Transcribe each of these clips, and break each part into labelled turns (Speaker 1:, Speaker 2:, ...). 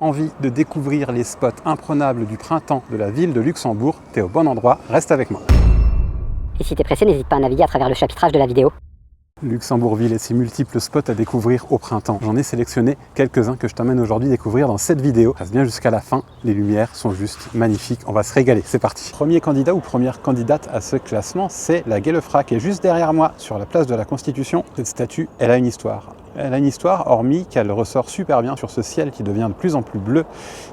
Speaker 1: Envie de découvrir les spots imprenables du printemps de la ville de Luxembourg? T'es au bon endroit, reste avec moi.
Speaker 2: Et si t'es pressé, n'hésite pas à naviguer à travers le chapitrage de la vidéo.
Speaker 1: Luxembourgville et ses multiples spots à découvrir au printemps. J'en ai sélectionné quelques-uns que je t'emmène aujourd'hui découvrir dans cette vidéo. Reste bien jusqu'à la fin, les lumières sont juste magnifiques, on va se régaler, c'est parti. Premier candidat ou première candidate à ce classement, c'est la Guelefra qui est juste derrière moi sur la place de la Constitution. Cette statue, elle a une histoire. Elle a une histoire, hormis qu'elle ressort super bien sur ce ciel qui devient de plus en plus bleu.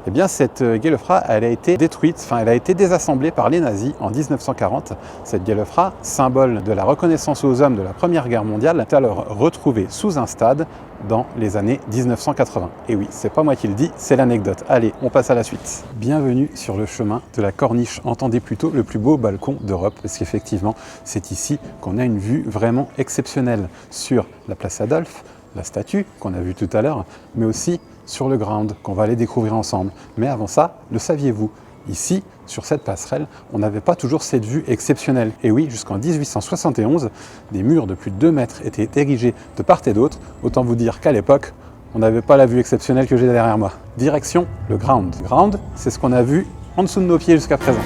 Speaker 1: Eh bien, cette Guelefra, elle a été détruite, elle a été désassemblée par les nazis en 1940. Cette Guelefra, symbole de la reconnaissance aux hommes de la Première Guerre mondiale, est alors retrouvée sous un stade dans les années 1980. Et oui, c'est pas moi qui le dis, c'est l'anecdote. Allez, on passe à la suite. Bienvenue sur le chemin de la Corniche, entendez plutôt le plus beau balcon d'Europe, parce qu'effectivement, c'est ici qu'on a une vue vraiment exceptionnelle sur la place Adolphe, la statue qu'on a vue tout à l'heure, mais aussi sur le ground qu'on va aller découvrir ensemble. Mais avant ça, le saviez-vous? Ici, sur cette passerelle, on n'avait pas toujours cette vue exceptionnelle. Et oui, jusqu'en 1871, des murs de plus de 2 mètres étaient érigés de part et d'autre. Autant vous dire qu'à l'époque, on n'avait pas la vue exceptionnelle que j'ai derrière moi. Direction le ground. Ground, c'est ce qu'on a vu en dessous de nos pieds jusqu'à présent.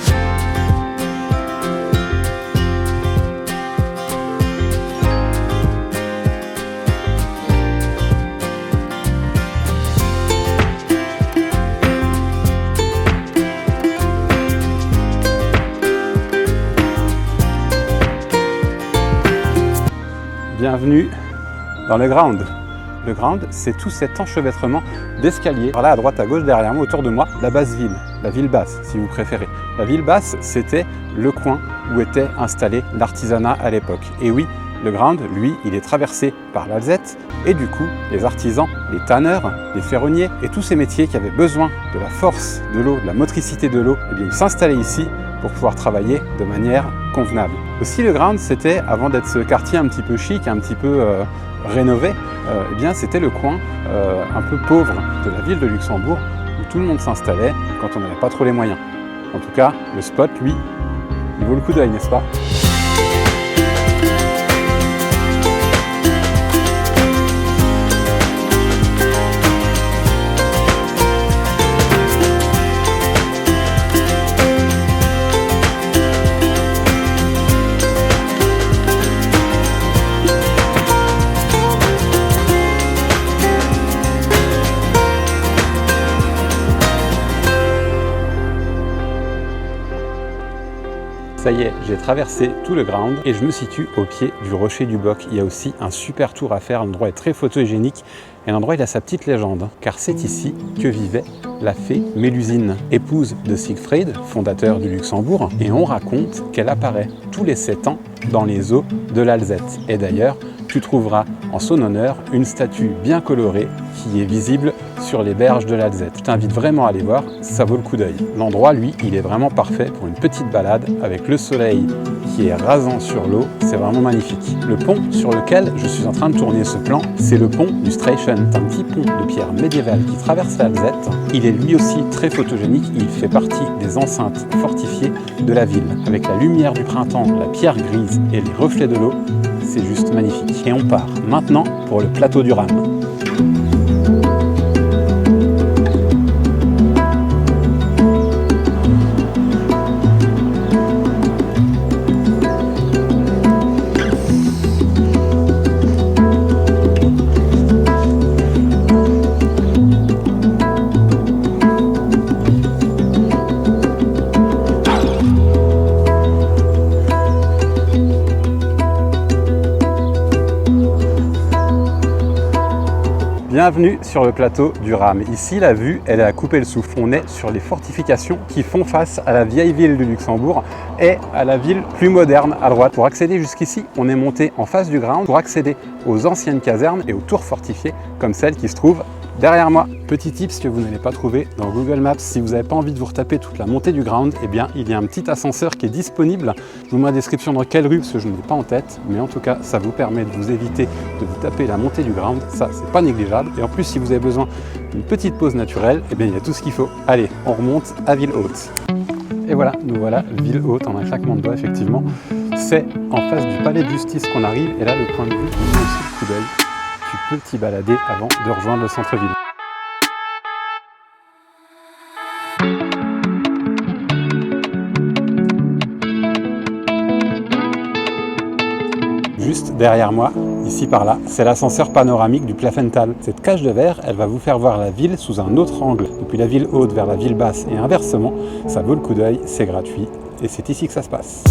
Speaker 1: Bienvenue dans le ground. Le ground, c'est tout cet enchevêtrement d'escaliers. Par là, à droite, à gauche, derrière moi, autour de moi, la basse ville, la ville basse, si vous préférez. La ville basse, c'était le coin où était installé l'artisanat à l'époque. Et oui, le ground, lui, il est traversé par l'Alzette, et du coup, les artisans, les tanneurs, les ferronniers, et tous ces métiers qui avaient besoin de la force de l'eau, de la motricité de l'eau, eh bien, ils s'installaient ici pour pouvoir travailler de manière convenable. Aussi, le ground, c'était, avant d'être ce quartier un petit peu chic, un petit peu rénové, eh bien, c'était le coin un peu pauvre de la ville de Luxembourg, où tout le monde s'installait quand on n'avait pas trop les moyens. En tout cas, le spot, lui, il vaut le coup d'œil, n'est-ce pas ? Ça y est, j'ai traversé tout le ground et je me situe au pied du rocher du Boc. Il y a aussi un super tour à faire, l'endroit est très photogénique et l'endroit il a sa petite légende, car c'est ici que vivait la fée Mélusine, épouse de Siegfried, fondateur du Luxembourg, et on raconte qu'elle apparaît tous les 7 ans dans les eaux de l'Alzette. Et d'ailleurs, tu trouveras en son honneur une statue bien colorée qui est visible sur les berges de l'Alzette. Je t'invite vraiment à aller voir, ça vaut le coup d'œil. L'endroit, lui, il est vraiment parfait pour une petite balade avec le soleil qui est rasant sur l'eau, c'est vraiment magnifique. Le pont sur lequel je suis en train de tourner ce plan, c'est le pont du Streichen, un petit pont de pierre médiévale qui traverse l'Alzette. Il est lui aussi très photogénique, il fait partie des enceintes fortifiées de la ville. Avec la lumière du printemps, la pierre grise et les reflets de l'eau, c'est juste magnifique. Et on part maintenant pour le plateau du Ram. Bienvenue sur le plateau du Ram. Ici, la vue, elle est à couper le souffle. On est sur les fortifications qui font face à la vieille ville de Luxembourg et à la ville plus moderne à droite. Pour accéder jusqu'ici, on est monté en face du ground pour accéder aux anciennes casernes et aux tours fortifiées comme celle qui se trouve derrière moi. Petit tips que vous n'allez pas trouver dans Google Maps, si vous n'avez pas envie de vous retaper toute la montée du ground, eh bien il y a un petit ascenseur qui est disponible. Je vous mets la description dans quelle rue, parce que je ne l'ai pas en tête, mais en tout cas ça vous permet de vous éviter de vous taper la montée du ground, ça c'est pas négligeable. Et en plus, si vous avez besoin d'une petite pause naturelle, eh bien il y a tout ce qu'il faut. Allez, on remonte à Ville-Haute. Et voilà, nous voilà Ville-Haute en un claquement de doigts, effectivement. C'est en face du palais de justice qu'on arrive, et là le point de vue, on met aussi le coup d'œil. Tu peux t'y balader avant de rejoindre le centre-ville. juste derrière moi, ici par là, c'est l'ascenseur panoramique du Plaffental. Cette cage de verre, elle va vous faire voir la ville sous un autre angle, depuis la ville haute vers la ville basse et inversement. Ça vaut le coup d'œil, c'est gratuit et c'est ici que ça se passe.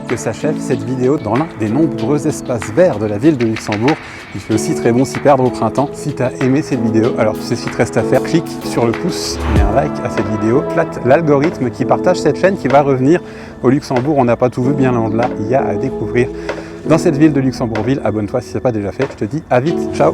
Speaker 1: Que s'achève cette vidéo dans l'un des nombreux espaces verts de la ville de Luxembourg. Il fait aussi très bon s'y perdre au printemps. Si tu as aimé cette vidéo, alors tu sais ce qu'il te reste à faire. Clique sur le pouce, mets un like à cette vidéo, flatte l'algorithme qui partage cette chaîne qui va revenir. Au Luxembourg, on n'a pas tout vu, bien loin de là, il y a à découvrir dans cette ville de Luxembourgville. Abonne-toi si ce n'est pas déjà fait. Je te dis à vite, ciao.